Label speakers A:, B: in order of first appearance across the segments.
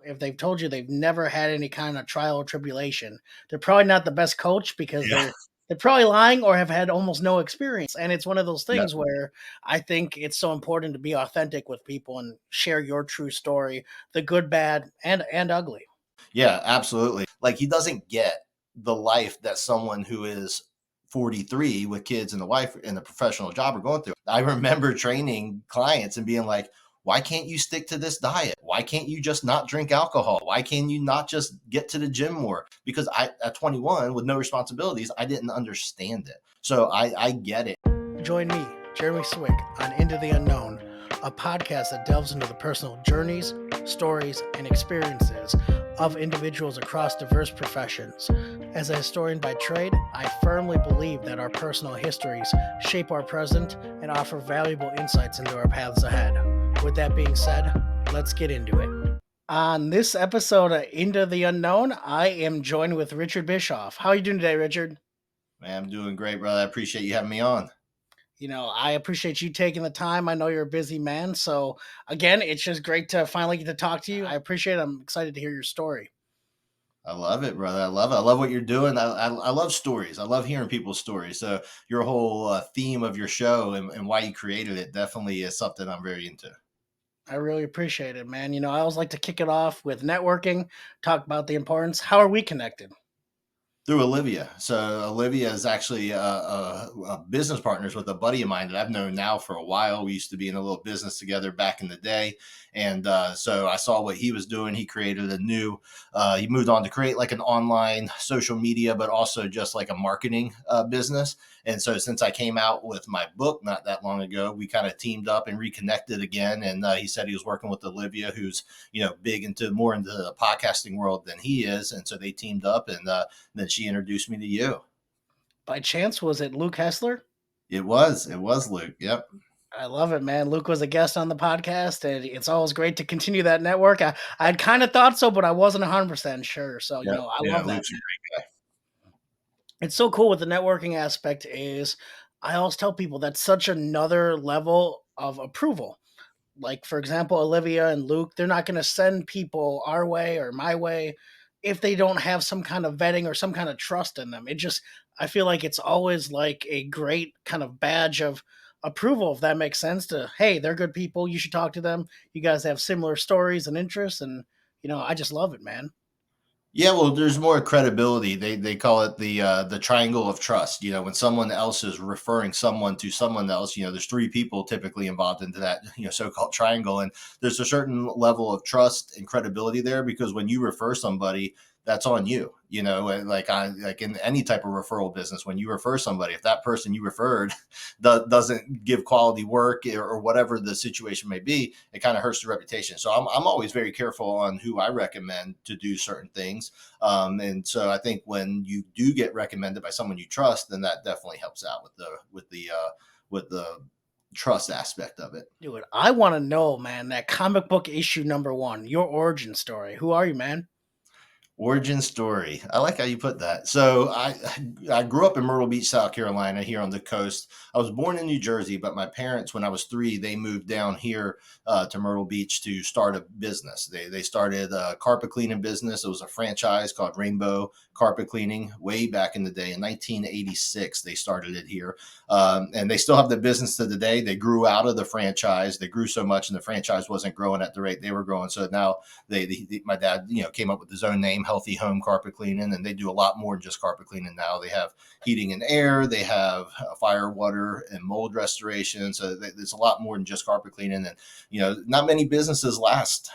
A: if they've told you they've never had any kind of trial or tribulation, they're probably not the best coach because
B: Yeah.
A: they're probably lying or have had almost no experience. And it's one of those
B: Yeah.
A: things where I think it's so important to be authentic with people and share your true story, the good, bad, and ugly.
B: Yeah, absolutely. Like he doesn't get the life that someone who is 43 with kids and a wife and a professional job are going through. I remember training clients and being like, why can't you stick to this diet? Why can't you just not drink alcohol? Why can you not just get to the gym more? Because at 21 with no responsibilities, I didn't understand it. So I get it.
A: Join me, Jeremy Swick, on Into the Unknown, a podcast that delves into the personal journeys, stories, and experiences of individuals across diverse professions. As a historian by trade, I firmly believe that our personal histories shape our present and offer valuable insights into our paths ahead. With that being said, let's get into it. On this episode of Into the Unknown, I am joined with Richard Bischoff. How are you doing today, Richard?
B: Man, I'm doing great, brother. I appreciate you having me on.
A: I appreciate you taking the time. I know you're a busy man. So, again, it's just great to finally get to talk to you. I appreciate it. I'm excited to hear your story.
B: I love it, brother. I love it. I love what you're doing. I love stories. I love hearing people's stories. So your whole theme of your show and why you created it definitely is something I'm very into.
A: I really appreciate it, man. I always like to kick it off with networking, talk about the importance. How are we connected?
B: Through Olivia. So Olivia is actually a business partners with a buddy of mine that I've known now for a while. We used to be in a little business together back in the day. And so I saw what he was doing. He created he moved on to create like an online social media, but also just like a marketing business. And so since I came out with my book not that long ago, we kind of teamed up and reconnected again. And he said he was working with Olivia, who's, big into the podcasting world than he is. And so they teamed up and then she introduced me to you.
A: By chance, was it Luke Hessler?
B: It was Luke. Yep.
A: I love it, man. Luke was a guest on the podcast, and it's always great to continue that network. I'd kind of thought so, but I wasn't 100% sure. So,
B: Yep.
A: I
B: Yeah.
A: love that.
B: Luke's a great guy.
A: It's so cool with the networking aspect is I always tell people that's such another level of approval. Like, for example, Olivia and Luke, they're not going to send people our way or my way if they don't have some kind of vetting or some kind of trust in them. I feel like it's always like a great kind of badge of approval, if that makes sense, to, hey, they're good people. You should talk to them. You guys have similar stories and interests. And, I just love it, man.
B: Yeah, well, there's more credibility. They call it the triangle of trust. When someone else is referring someone to someone else, there's three people typically involved into that so-called triangle, and there's a certain level of trust and credibility there because when you refer somebody, that's on you. And like in any type of referral business, when you refer somebody, if that person you referred doesn't give quality work or whatever the situation may be, it kind of hurts the reputation. So I'm always very careful on who I recommend to do certain things. And so I think when you do get recommended by someone you trust, then that definitely helps out with the trust aspect of it.
A: Dude, I want to know, man, that comic book issue #1, your origin story. Who are you, man?
B: Origin story. I like how you put that. So I grew up in Myrtle Beach, South Carolina, here on the coast. I was born in New Jersey, but my parents, when I was 3, they moved down here to Myrtle Beach to start a business. They started a carpet cleaning business. It was a franchise called Rainbow Carpet Cleaning way back in the day. In 1986, they started it here. And they still have the business to the day. They grew out of the franchise. They grew so much and the franchise wasn't growing at the rate they were growing. So now my dad, came up with his own name, Healthy Home Carpet Cleaning, and they do a lot more than just carpet cleaning now. They have heating and air, they have fire, water, and mold restoration. So there's a lot more than just carpet cleaning. And not many businesses last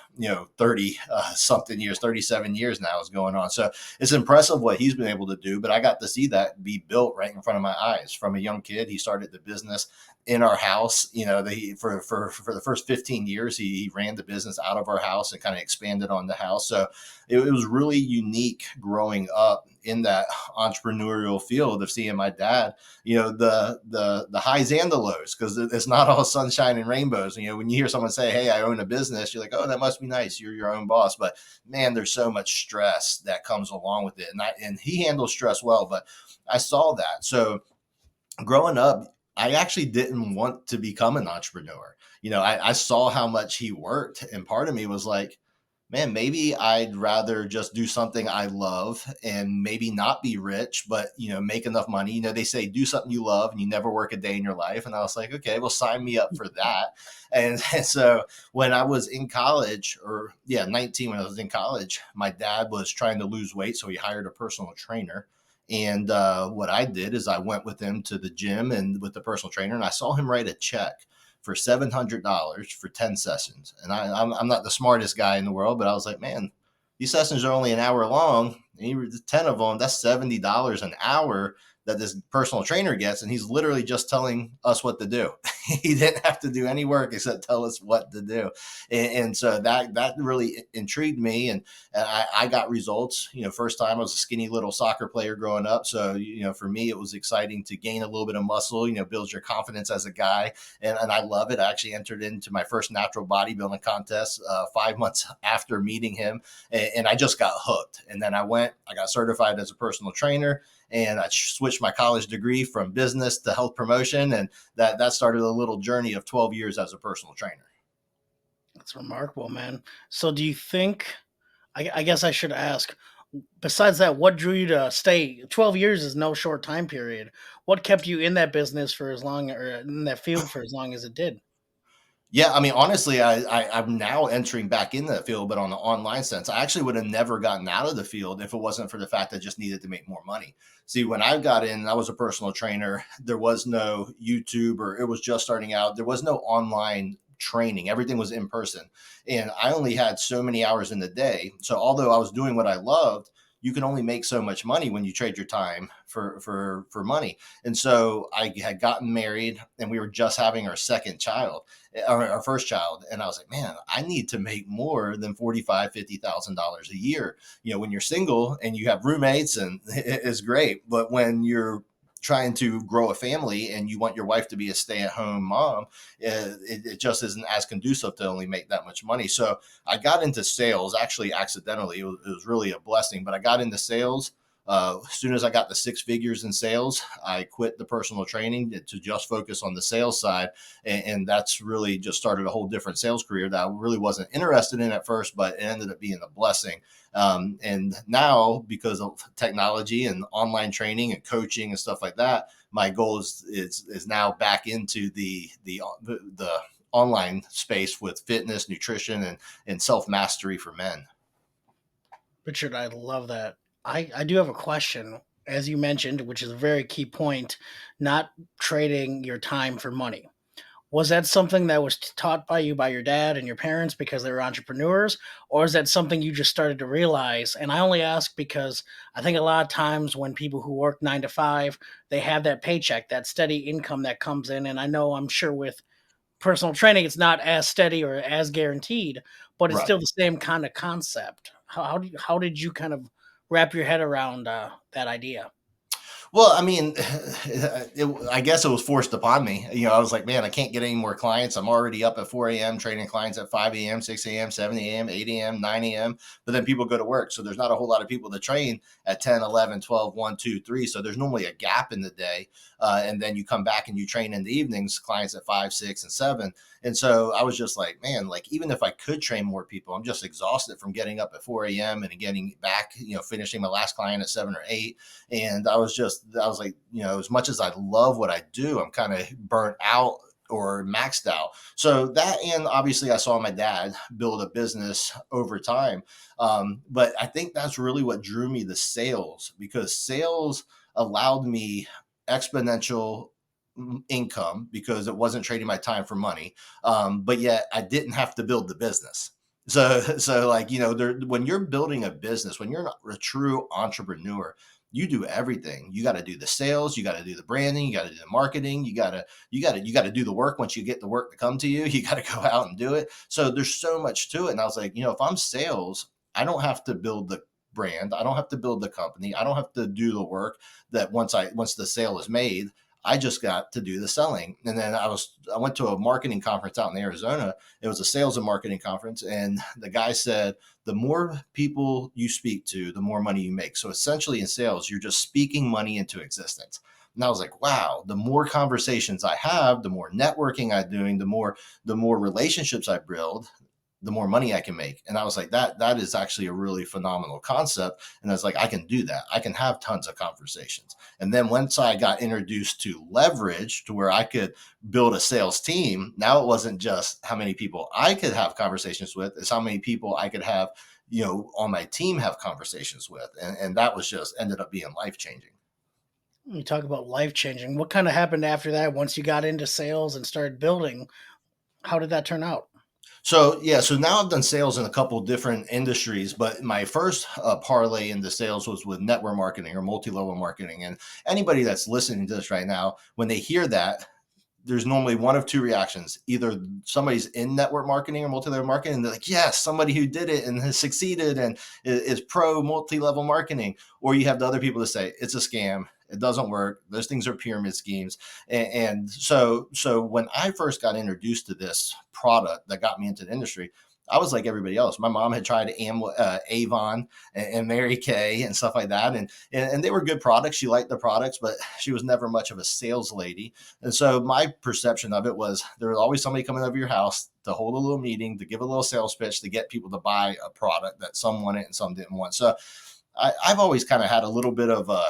B: 30 something years, 37 years now is going on. So it's impressive what he's been able to do. But I got to see that be built right in front of my eyes. From a young kid, he started the business in our house. For the first 15 years, he ran the business out of our house and kind of expanded on the house. So it was really unique growing up in that entrepreneurial field of seeing my dad, the highs and the lows, because it's not all sunshine and rainbows. When you hear someone say, hey, I own a business, you're like, oh, that must be nice. You're your own boss. But man, there's so much stress that comes along with it. And he handles stress well, but I saw that. So growing up, I actually didn't want to become an entrepreneur. I saw how much he worked. And part of me was like, man, maybe I'd rather just do something I love and maybe not be rich, but make enough money. They say do something you love and you never work a day in your life. And I was like, okay, well, sign me up for that. And so when I was in college, or yeah, 19, when I was in college, my dad was trying to lose weight. So he hired a personal trainer. And what I did is I went with him to the gym and with the personal trainer, and I saw him write a check for $700 for 10 sessions. And I'm not the smartest guy in the world, but I was like, man, these sessions are only an hour long. And 10 of them, that's $70 an hour that this personal trainer gets. And he's literally just telling us what to do. He didn't have to do any work except tell us what to do. And so that really intrigued me. And I got results. First time I was a skinny little soccer player growing up. So, for me, it was exciting to gain a little bit of muscle, builds your confidence as a guy. And I love it. I actually entered into my first natural bodybuilding contest 5 months after meeting him, and I just got hooked. And then I got certified as a personal trainer, and I switched my college degree from business to health promotion, and that started a little journey of 12 years as a personal trainer.
A: That's remarkable, man. So do you think, I guess I should ask, besides that, what drew you to stay? 12 years is no short time period. What kept you in that business for as long, or in that field for as long as it did?
B: Yeah, I mean, honestly, I'm now entering back in the field, but on the online sense, I actually would have never gotten out of the field if it wasn't for the fact that I just needed to make more money. See, when I got in, I was a personal trainer. There was no YouTube, or it was just starting out. There was no online training. Everything was in person, and I only had so many hours in the day. So although I was doing what I loved, you can only make so much money when you trade your time for money. And so I had gotten married, and we were just having our second child, our first child. And I was like, man, I need to make more than $50,000 a year. When you're single and you have roommates, and it's great. But when you're trying to grow a family and you want your wife to be a stay-at-home mom, it just isn't as conducive to only make that much money. So I got into sales actually accidentally. It was really a blessing, but I got into sales. As soon as I got the six figures in sales, I quit the personal training to just focus on the sales side. And that's really just started a whole different sales career that I really wasn't interested in at first, but it ended up being a blessing. And now, because of technology and online training and coaching and stuff like that, my goal is now back into the online space with fitness, nutrition, and self mastery for men.
A: Richard, I love that. I do have a question. As you mentioned, which is a very key point, not trading your time for money. Was that something that was taught by you by your dad and your parents because they were entrepreneurs, or is that something you just started to realize? And I only ask because I think a lot of times when people who work 9 to 5, they have that paycheck, that steady income that comes in. And I know, I'm sure with personal training, it's not as steady or as guaranteed, but it's
B: Right.
A: still the same kind of concept. How did you kind of wrap your head around that idea?
B: Well, I mean, I guess it was forced upon me. I was like, man, I can't get any more clients. I'm already up at 4 a.m. training clients at 5 a.m., 6 a.m., 7 a.m., 8 a.m., 9 a.m. But then people go to work. So there's not a whole lot of people to train at 10, 11, 12, 1, 2, 3. So there's normally a gap in the day. And then you come back and you train in the evenings, clients at 5, 6, and 7. And so I was just like, man, like even if I could train more people, I'm just exhausted from getting up at 4 a.m. and getting back, finishing my last client at 7 or 8. And I was like, as much as I love what I do, I'm kind of burnt out or maxed out. So that, and obviously I saw my dad build a business over time. But I think that's really what drew me to sales, because sales allowed me exponential income because it wasn't trading my time for money. But yet I didn't have to build the business. So like, when you're building a business, when you're a true entrepreneur, you do everything. You got to do the sales, you got to do the branding, you got to do the marketing, you got to do the work. Once you get the work to come to you, you got to go out and do it. So there's so much to it. And I was like, if I'm sales, I don't have to build the brand, I don't have to build the company, I don't have to do the work. That once the sale is made, I just got to do the selling. And then I went to a marketing conference out in Arizona. It was a sales and marketing conference, and the guy said, the more people you speak to, the more money you make. So essentially in sales, you're just speaking money into existence. And I was like, wow, the more conversations I have, the more networking I'm doing, the more relationships I build, the more money I can make. And I was like, that is actually a really phenomenal concept. And I was like, I can do that. I can have tons of conversations. And then once I got introduced to leverage to where I could build a sales team, now it wasn't just how many people I could have conversations with, it's how many people I could have, on my team have conversations with. And that was just ended up being life changing.
A: You talk about life changing. What kind of happened after that once you got into sales and started building? How did that turn out?
B: So yeah, so now I've done sales in a couple different industries, but my first parlay into sales was with network marketing or multi-level marketing. And anybody that's listening to this right now, when they hear that, there's normally one of two reactions. Either somebody's in network marketing or multi-level marketing, and they're like, yes, somebody who did it and has succeeded and is pro multi-level marketing. Or you have the other people that say it's a scam. It doesn't work. Those things are pyramid schemes. And so when I first got introduced to this product that got me into the industry, I was like everybody else. My mom had tried Avon and Mary Kay and stuff like that. And they were good products. She liked the products, but she was never much of a sales lady. And so my perception of it was there was always somebody coming over your house to hold a little meeting, to give a little sales pitch, to get people to buy a product that some wanted and some didn't want. So I've always kind of had a little bit of a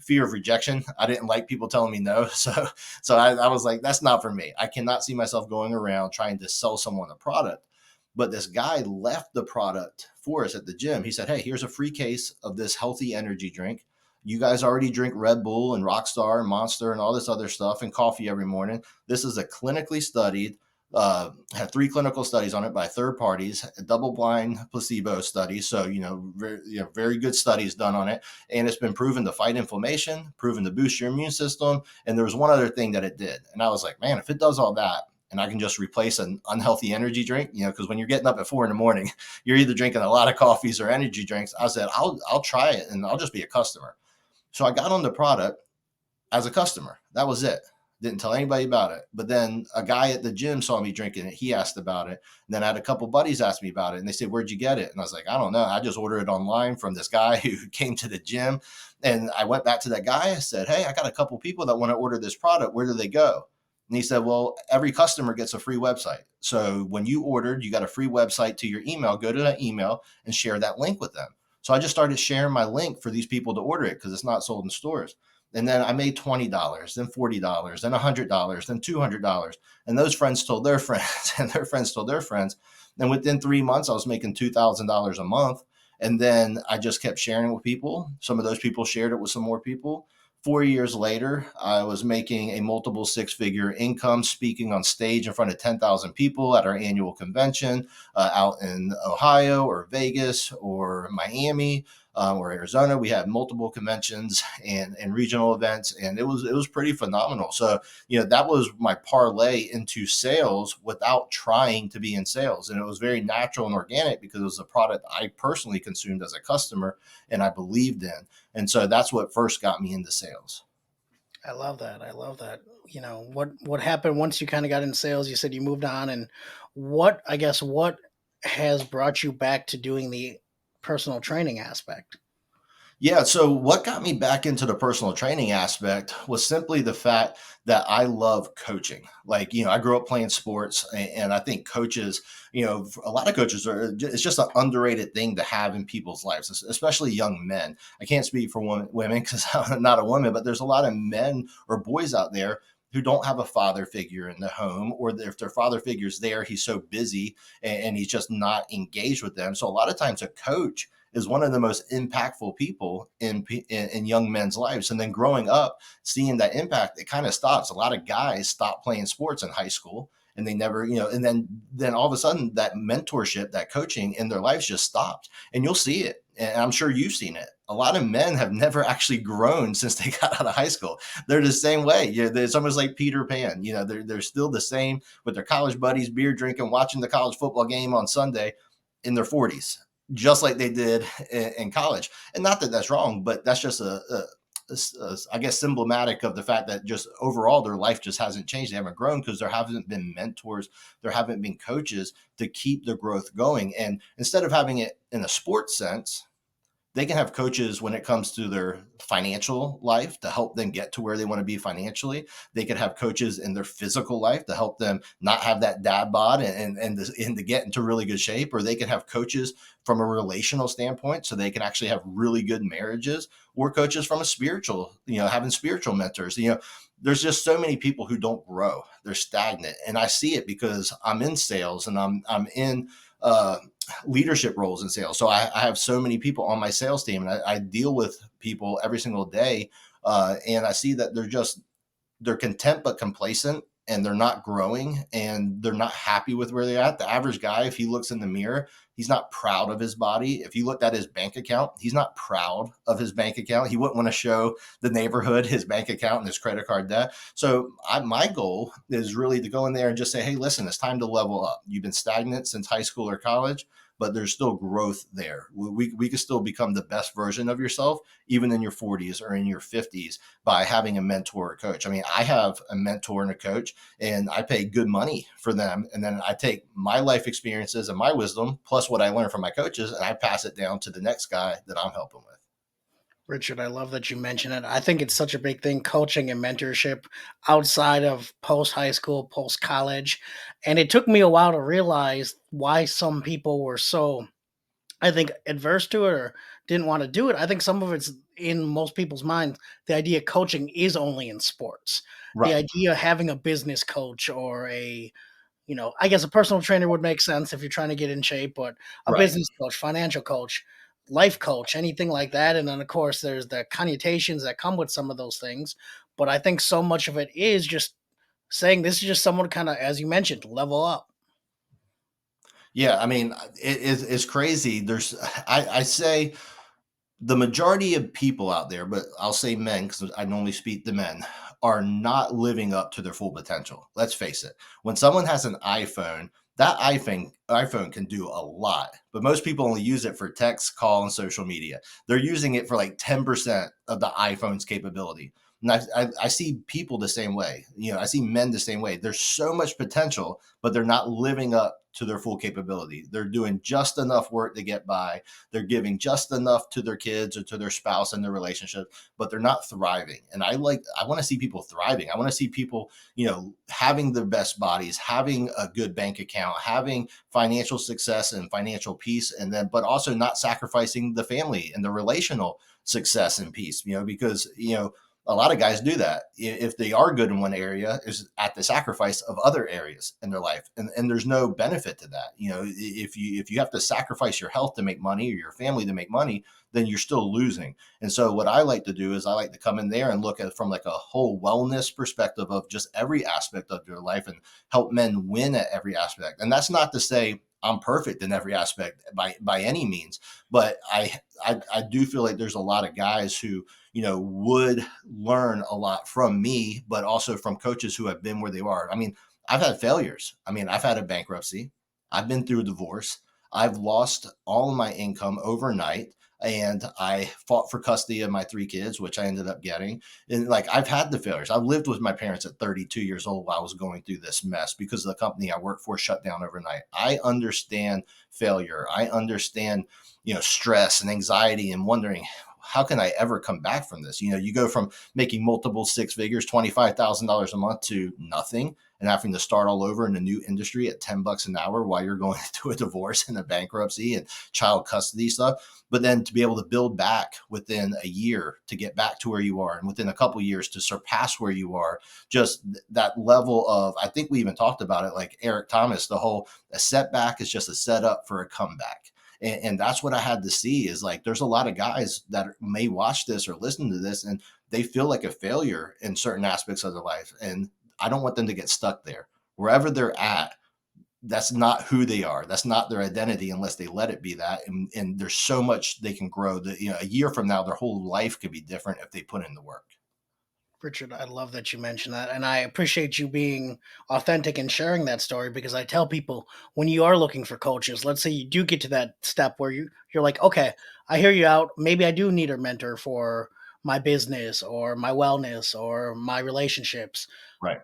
B: fear of rejection. I didn't like people telling me no. So I was like, that's not for me. I cannot see myself going around trying to sell someone a product. But this guy left the product for us at the gym. He said, hey, here's a free case of this healthy energy drink. You guys already drink Red Bull and Rockstar and Monster and all this other stuff and coffee every morning. This is a clinically studied, had 3 clinical studies on it by third parties, a double-blind placebo study. So, very good studies done on it. And it's been proven to fight inflammation, proven to boost your immune system. And there was one other thing that it did. And I was like, man, if it does all that, and I can just replace an unhealthy energy drink, because when you're getting up at 4 a.m, you're either drinking a lot of coffees or energy drinks. I said, I'll try it and I'll just be a customer. So I got on the product as a customer. That was it. Didn't tell anybody about it. But then a guy at the gym saw me drinking it. He asked about it. And then I had a couple buddies ask me about it. And they said, where'd you get it? And I was like, I don't know. I just ordered it online from this guy who came to the gym. And I went back to that guy. I said, hey, I got a couple people that want to order this product. Where do they go? And he said, well, every customer gets a free website. So when you ordered, you got a free website to your email. Go to that email and share that link with them. So I just started sharing my link for these people to order it because it's not sold in stores. And then I made $20, then $40, then $100, then $200. And those friends told their friends, and their friends told their friends. And within 3 months, I was making $2,000 a month. And then I just kept sharing it with people. Some of those people shared it with some more people. 4 years later, I was making a multiple 6-figure income speaking on stage in front of 10,000 people at our annual convention out in Ohio or Vegas or Miami or Arizona. We had multiple conventions and regional events, and it was pretty phenomenal. So, that was my parlay into sales without trying to be in sales. And it was very natural and organic because it was a product I personally consumed as a customer and I believed in. And so that's what first got me into sales.
A: I love that. I love that. What happened once you kind of got in sales? You said you moved on, and what has brought you back to doing the personal training aspect?
B: Yeah. So what got me back into the personal training aspect was simply the fact that I love coaching. Like, I grew up playing sports and I think coaches, a lot of coaches it's just an underrated thing to have in people's lives, especially young men. I can't speak for women because I'm not a woman, but there's a lot of men or boys out there who don't have a father figure in the home, or if their father figure's there, he's so busy and he's just not engaged with them. So a lot of times a coach is one of the most impactful people in young men's lives. And then growing up, seeing that impact, it kind of stops. A lot of guys stop playing sports in high school and they never, and then all of a sudden that mentorship, that coaching in their lives just stops. And you'll see it. And I'm sure you've seen it. A lot of men have never actually grown since they got out of high school. They're the same way. It's almost like Peter Pan. They're still the same with their college buddies, beer drinking, watching the college football game on Sunday in their 40s, just like they did in college. And not that that's wrong, but that's just I guess, symptomatic of the fact that just overall their life just hasn't changed. They haven't grown because there haven't been mentors, there haven't been coaches to keep the growth going. And instead of having it in a sports sense, They can have coaches when it comes to their financial life to help them get to where they want to be financially. They could have coaches in their physical life to help them not have that dad bod and to get into really good shape. Or they can have coaches from a relational standpoint so they can actually have really good marriages, or coaches from a spiritual, having spiritual mentors. There's just so many people who don't grow. They're stagnant. And I see it because I'm in sales and I'm in uh, leadership roles in sales. So I have so many people on my sales team, and I deal with people every single day. And I see that they're content but complacent, and they're not growing, and they're not happy with where they're at. The average guy, if he looks in the mirror, he's not proud of his body. If you looked at his bank account, he's not proud of his bank account. He wouldn't want to show the neighborhood his bank account and his credit card debt. So my goal is really to go in there and just say, hey, listen, it's time to level up. You've been stagnant since high school or college, but there's still growth there. We can still become the best version of yourself, even in your 40s or in your 50s, by having a mentor or coach. I mean, I have a mentor and a coach, and I pay good money for them. And then I take my life experiences and my wisdom, plus what I learned from my coaches, and I pass it down to the next guy that I'm helping with.
A: Richard, I love that you mention it. I think it's such a big thing, coaching and mentorship outside of post high school, post college. And it took me a while to realize why some people were so, I think, adverse to it or didn't want to do it. I think some of it's in most people's minds. The idea coaching is only in sports. The
B: Right,
A: idea of having a business coach or I guess a personal trainer would make sense if you're trying to get in shape, but a
B: right.
A: business coach, financial coach, life coach, anything like that. And then, of course, there's the connotations that come with some of those things. But I think so much of it is just saying this is just someone kind of, as you mentioned, level up.
B: Yeah, I mean, it's crazy. I say the majority of people out there, but I'll say men because I normally speak to men, are not living up to their full potential. Let's face it. When someone has an iPhone, that iPhone can do a lot, but most people only use it for text, call, and social media. They're using it for like 10% of the iPhone's capability. And I see people the same way. I see men the same way. There's so much potential, but they're not living up to their full capability. They're doing just enough work to get by. They're giving just enough to their kids or to their spouse and their relationship, but they're not thriving. And I want to see people thriving. I want to see people, having their best bodies, having a good bank account, having financial success and financial peace, and then, but also not sacrificing the family and the relational success and peace, because, a lot of guys do that. If they are good in one area, is at the sacrifice of other areas in their life, and there's no benefit to that. If you have to sacrifice your health to make money or your family to make money, then you're still losing. And so what I like to do is I like to come in there and look at it from like a whole wellness perspective of just every aspect of your life and help men win at every aspect. And that's not to say I'm perfect in every aspect by any means, but I do feel like there's a lot of guys who would learn a lot from me, but also from coaches who have been where they are. I mean, I've had failures. I mean, I've had a bankruptcy. I've been through a divorce. I've lost all of my income overnight. And I fought for custody of my three kids, which I ended up getting. And like, I've had the failures. I've lived with my parents at 32 years old while I was going through this mess because the company I worked for shut down overnight. I understand failure. I understand, stress and anxiety and wondering, how can I ever come back from this? You go from making multiple six figures, $25,000 a month to nothing and having to start all over in a new industry at $10 an hour while you're going through a divorce and a bankruptcy and child custody stuff. But then to be able to build back within a year to get back to where you are, and within a couple of years to surpass where you are, just that level of, I think we even talked about it, like Eric Thomas, the whole, a setback is just a setup for a comeback. And that's what I had to see is like, there's a lot of guys that may watch this or listen to this and they feel like a failure in certain aspects of their life. And I don't want them to get stuck there. Wherever they're at, that's not who they are. That's not their identity unless they let it be that. And there's so much they can grow that, a year from now, their whole life could be different if they put in the work.
A: Richard, I love that you mentioned that. And I appreciate you being authentic and sharing that story because I tell people when you are looking for coaches, let's say you do get to that step where you're like, okay, I hear you out. Maybe I do need a mentor for my business or my wellness or my relationships.
B: Right.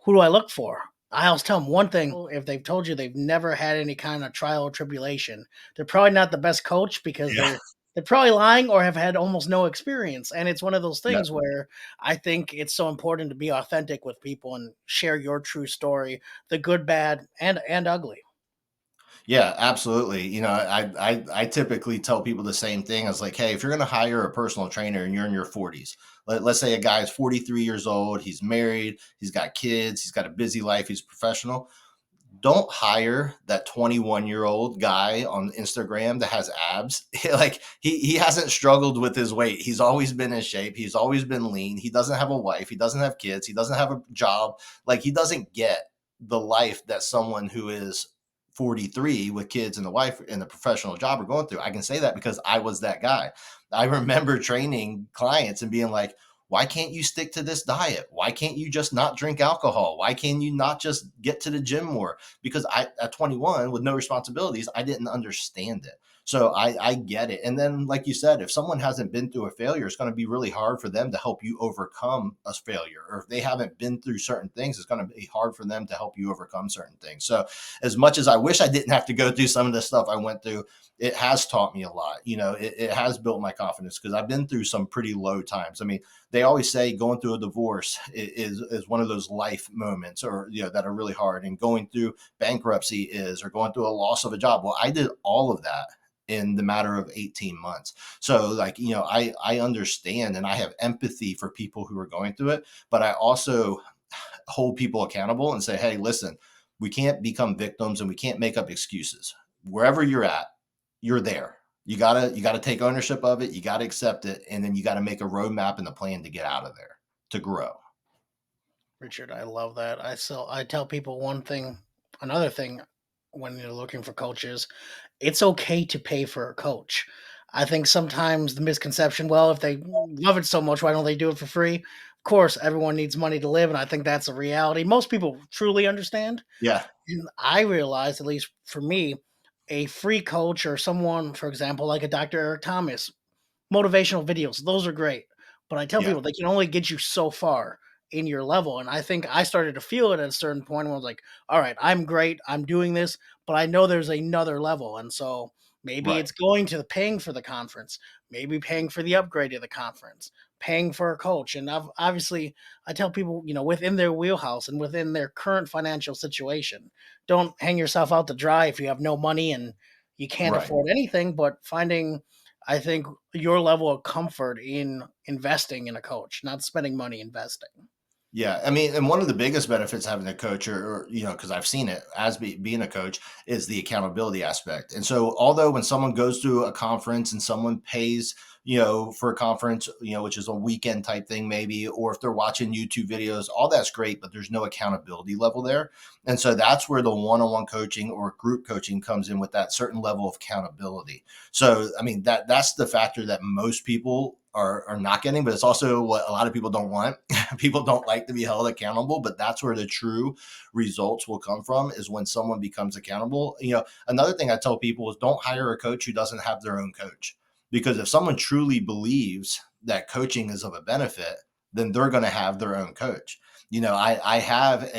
A: Who do I look for? I always tell them one thing: if they've told you they've never had any kind of trial or tribulation, they're probably not the best coach because
B: Yeah.
A: they're probably lying or have had almost no experience. And it's one of those
B: Yeah.
A: things where I think it's so important to be authentic with people and share your true story, the good, bad, and ugly.
B: Yeah, absolutely. I typically tell people the same thing. I was like, hey, if you're going to hire a personal trainer and you're in your 40s, let's say a guy is 43 years old, he's married, he's got kids, he's got a busy life, he's professional. Don't hire that 21-year-old guy on Instagram that has abs. Like he hasn't struggled with his weight. He's always been in shape. He's always been lean. He doesn't have a wife. He doesn't have kids. He doesn't have a job. Like he doesn't get the life that someone who is 43 with kids and a wife and a professional job are going through. I can say that because I was that guy. I remember training clients and being like, why can't you stick to this diet? Why can't you just not drink alcohol? Why can you not just get to the gym more? Because at 21 with no responsibilities, I didn't understand it. So I get it. And then, like you said, if someone hasn't been through a failure, it's going to be really hard for them to help you overcome a failure. Or if they haven't been through certain things, it's going to be hard for them to help you overcome certain things. So as much as I wish I didn't have to go through some of the stuff I went through, it has taught me a lot. It has built my confidence because I've been through some pretty low times. I mean, they always say going through a divorce is one of those life moments, or that are really hard, and going through bankruptcy is, or going through a loss of a job. Well, I did all of that in the matter of 18 months. So like, I understand and I have empathy for people who are going through it, but I also hold people accountable and say, hey, listen, we can't become victims and we can't make up excuses. Wherever you're at, you're there. You gotta take ownership of it. You gotta accept it, and then you gotta make a roadmap and a plan to get out of there to grow.
A: Richard, I love that. I tell people one thing, another thing when you're looking for coaches, it's okay to pay for a coach. I think sometimes the misconception, well, if they love it so much, why don't they do it for free? Of course, everyone needs money to live, and I think that's a reality. Most people truly understand.
B: Yeah,
A: And I realized, at least for me, a free coach or someone, for example, like a Dr. Eric Thomas, motivational videos, those are great. But I tell
B: yeah,
A: people they can only get you so far in your level. And I think I started to feel it at a certain point where I was like, all right, I'm great. I'm doing this, but I know there's another level. And so maybe
B: right.
A: it's going to the paying for the conference, maybe paying for the upgrade of the conference, paying for a coach. And obviously, I tell people, within their wheelhouse and within their current financial situation, don't hang yourself out to dry if you have no money and you can't
B: Right.
A: afford anything, but finding, I think, your level of comfort in investing in a coach, not spending money investing.
B: Yeah, I mean, and one of the biggest benefits having a coach, because I've seen it as being a coach, is the accountability aspect. And so, although when someone goes to a conference and someone pays, for a conference, which is a weekend type thing, maybe, or if they're watching YouTube videos, all that's great, but there's no accountability level there. And so, that's where the one on one coaching or group coaching comes in with that certain level of accountability. So, I mean, that's the factor that most people are not getting, but it's also what a lot of people don't want. People don't like to be held accountable, but that's where the true results will come from, is when someone becomes accountable. Another thing I tell people is don't hire a coach who doesn't have their own coach, because if someone truly believes that coaching is of a benefit, then they're going to have their own coach. I have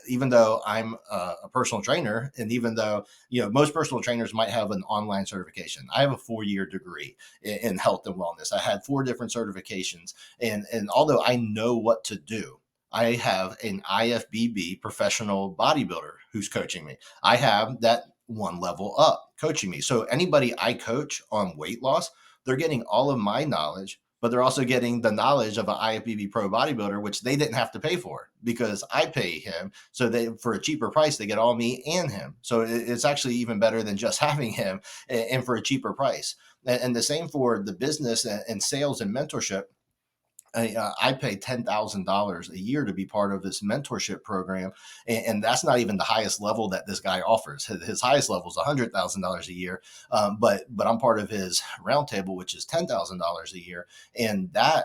B: even though I'm a personal trainer, and even though, most personal trainers might have an online certification, I have a 4-year degree in health and wellness. I had 4 different certifications. And although I know what to do, I have an IFBB professional bodybuilder who's coaching me. I have that one level up coaching me. So anybody I coach on weight loss, they're getting all of my knowledge, but they're also getting the knowledge of an IFBB pro bodybuilder, which they didn't have to pay for because I pay him. So they, for a cheaper price, they get all me and him. So it's actually even better than just having him, and for a cheaper price. And the same for the business and sales and mentorship. I pay $10,000 a year to be part of this mentorship program, and that's not even the highest level that this guy offers. His highest level is $100,000 a year, but I'm part of his roundtable, which is $10,000 a year, and that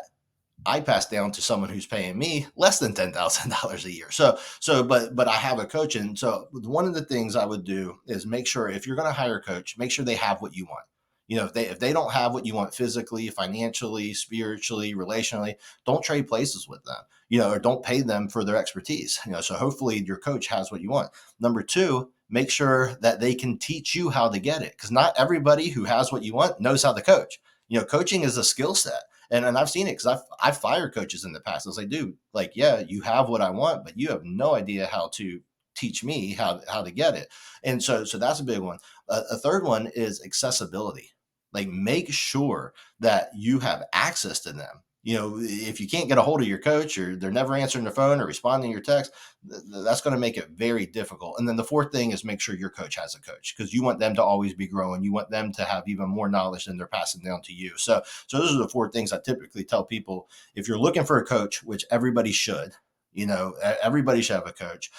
B: I pass down to someone who's paying me less than $10,000 a year. But I have a coach, and so one of the things I would do is make sure, if you're going to hire a coach, make sure they have what you want. If they don't have what you want physically, financially, spiritually, relationally, don't trade places with them. Or don't pay them for their expertise. So hopefully your coach has what you want. Number two, make sure that they can teach you how to get it, because not everybody who has what you want knows how to coach. Coaching is a skill set. And I've seen it because I've fired coaches in the past. I was like, dude, like, yeah, you have what I want, but you have no idea how to teach me how to get it. And so that's a big one. A third one is accessibility. Like, make sure that you have access to them. If you can't get a hold of your coach, or they're never answering their phone or responding to your text, that's going to make it very difficult. And then the fourth thing is make sure your coach has a coach, because you want them to always be growing. You want them to have even more knowledge than they're passing down to you. So those are the four things I typically tell people. If you're looking for a coach, which everybody should, everybody should have a coach.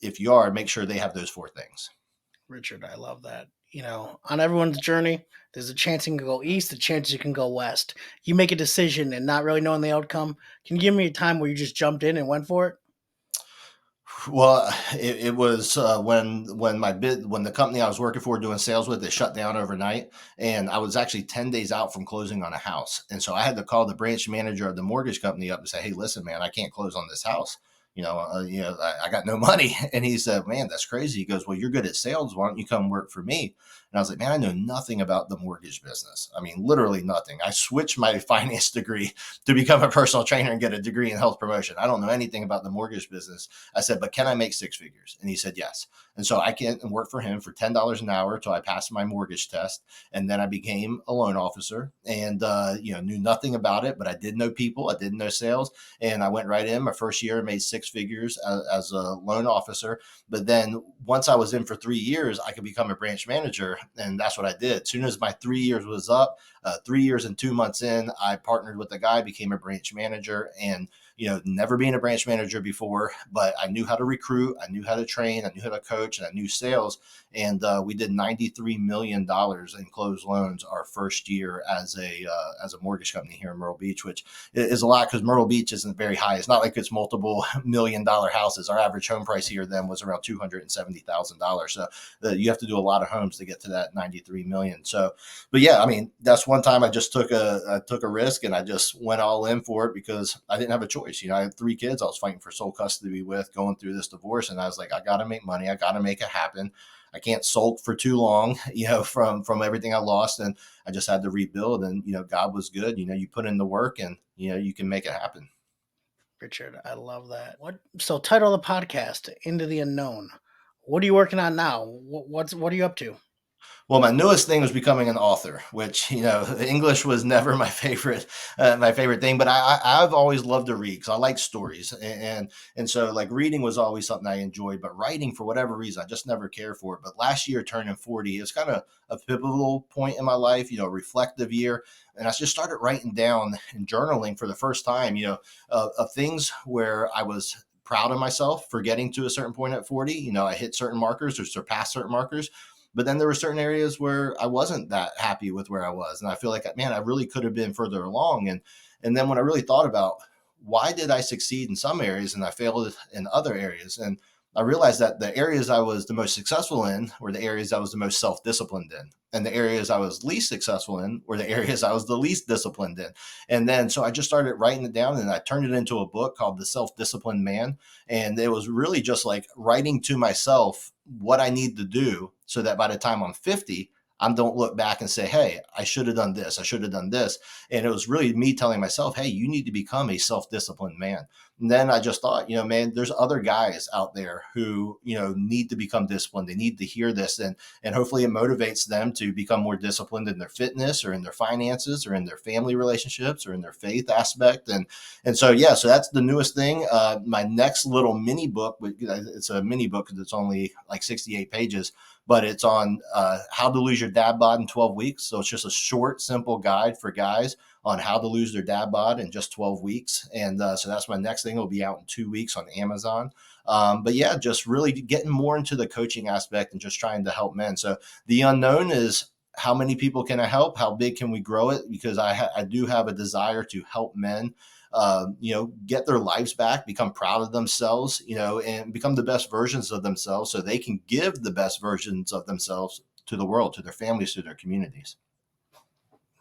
B: If you are, make sure they have those four things.
A: Richard, I love that. On everyone's journey, there's a chance you can go east, a chance you can go west. You make a decision and not really knowing the outcome. Can you give me a time where you just jumped in and went for it?
B: Well, it was when the company I was working for doing sales with, they shut down overnight, and I was actually 10 days out from closing on a house, and so I had to call the branch manager of the mortgage company up and say, "Hey, listen, man, I can't close on this house. I got no money." And he said, "Man, that's crazy." He goes, "Well, you're good at sales. Why don't you come work for me?" And I was like, "Man, I know nothing about the mortgage business. I mean, literally nothing. I switched my finance degree to become a personal trainer and get a degree in health promotion. I don't know anything about the mortgage business." I said, "But can I make six figures?" And he said, "Yes." And so I can work for him for $10 an hour till I passed my mortgage test. And then I became a loan officer, and, knew nothing about it, but I did know people. I did know sales. And I went right in. My first year, I made six figures as a loan officer. But then once I was in for 3 years, I could become a branch manager. And that's what I did. As soon as my 3 years was up, 3 years and 2 months in, I partnered with a guy, became a branch manager. And never been a branch manager before, but I knew how to recruit, I knew how to train, I knew how to coach, and I knew sales. And we did $93 million in closed loans our first year as a mortgage company here in Myrtle Beach, which is a lot because Myrtle Beach isn't very high. It's not like it's multiple $1 million houses. Our average home price here then was around $270,000. So you have to do a lot of homes to get to that 93 million. So, but yeah, I mean, that's one time I just took a risk, and I just went all in for it because I didn't have a choice. I had three kids I was fighting for sole custody with, going through this divorce, and I was like, I got to make money. I got to make it happen. I can't sulk for too long, from everything I lost, and I just had to rebuild. And God was good. You put in the work, and you can make it happen.
A: Richard, I love that. So title of the podcast, Into the Unknown. What are you working on now? What are you up to?
B: Well, my newest thing was becoming an author, which English was never my favorite thing. But I've always loved to read because I like stories, and so, like, reading was always something I enjoyed. But writing, for whatever reason, I just never cared for it. But last year, turning 40, it's kind of a pivotal point in my life, a reflective year, and I just started writing down and journaling for the first time, of things where I was proud of myself for getting to a certain point at 40. I hit certain markers or surpassed certain markers, but then there were certain areas where I wasn't that happy with where I was. And I feel like, man, I really could have been further along. And then when I really thought about why did I succeed in some areas and I failed in other areas, and I realized that the areas I was the most successful in were the areas I was the most self-disciplined in. And the areas I was least successful in were the areas I was the least disciplined in. And then so I just started writing it down, and I turned it into a book called The Self-Disciplined Man. And it was really just like writing to myself what I need to do so that by the time I'm 50, I don't look back and say, "Hey, I should have done this. I should have done this." And it was really me telling myself, "Hey, you need to become a self-disciplined man." And then I just thought, man, there's other guys out there who, need to become disciplined. They need to hear this, and hopefully it motivates them to become more disciplined in their fitness or in their finances or in their family relationships or in their faith aspect. And so, yeah, so that's the newest thing. My next little mini book, it's a mini book because it's only like 68 pages, but it's on how to lose your dad bod in 12 weeks. So it's just a short, simple guide for guys on how to lose their dad bod in just 12 weeks. And so that's my next thing. It'll be out in 2 weeks on Amazon. But yeah, just really getting more into the coaching aspect and just trying to help men. So the unknown is, how many people can I help? How big can we grow it? Because I do have a desire to help men, get their lives back, become proud of themselves, and become the best versions of themselves so they can give the best versions of themselves to the world, to their families, to their communities.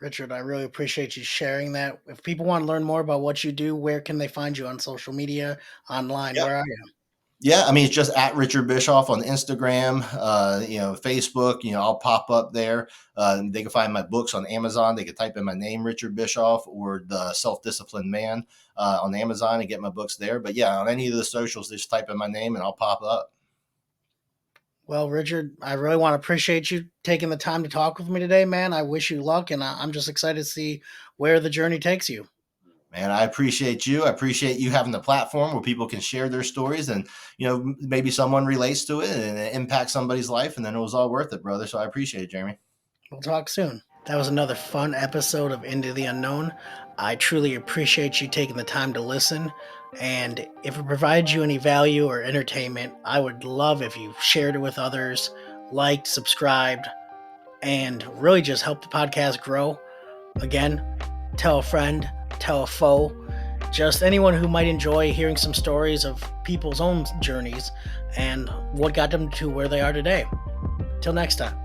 A: Richard, I really appreciate you sharing that. If people want to learn more about what you do, where can they find you on social media, online?
B: Yeah.
A: Where are you?
B: Yeah, I mean, it's just at Richard Bischoff on Instagram, Facebook. I'll pop up there. They can find my books on Amazon. They can type in my name, Richard Bischoff, or the Self Disciplined Man on Amazon and get my books there. But yeah, on any of the socials, just type in my name and I'll pop up.
A: Well, Richard, I really want to appreciate you taking the time to talk with me today, man. I wish you luck, and I'm just excited to see where the journey takes you.
B: Man, I appreciate you. I appreciate you having the platform where people can share their stories and, maybe someone relates to it and it impacts somebody's life. And then it was all worth it, brother. So I appreciate it, Jeremy.
A: We'll talk soon. That was another fun episode of Into the Unknown. I truly appreciate you taking the time to listen. And if it provides you any value or entertainment, I would love if you shared it with others, liked, subscribed, and really just help the podcast grow. Again, tell a friend, tell a foe, just anyone who might enjoy hearing some stories of people's own journeys and what got them to where they are today. Till next time.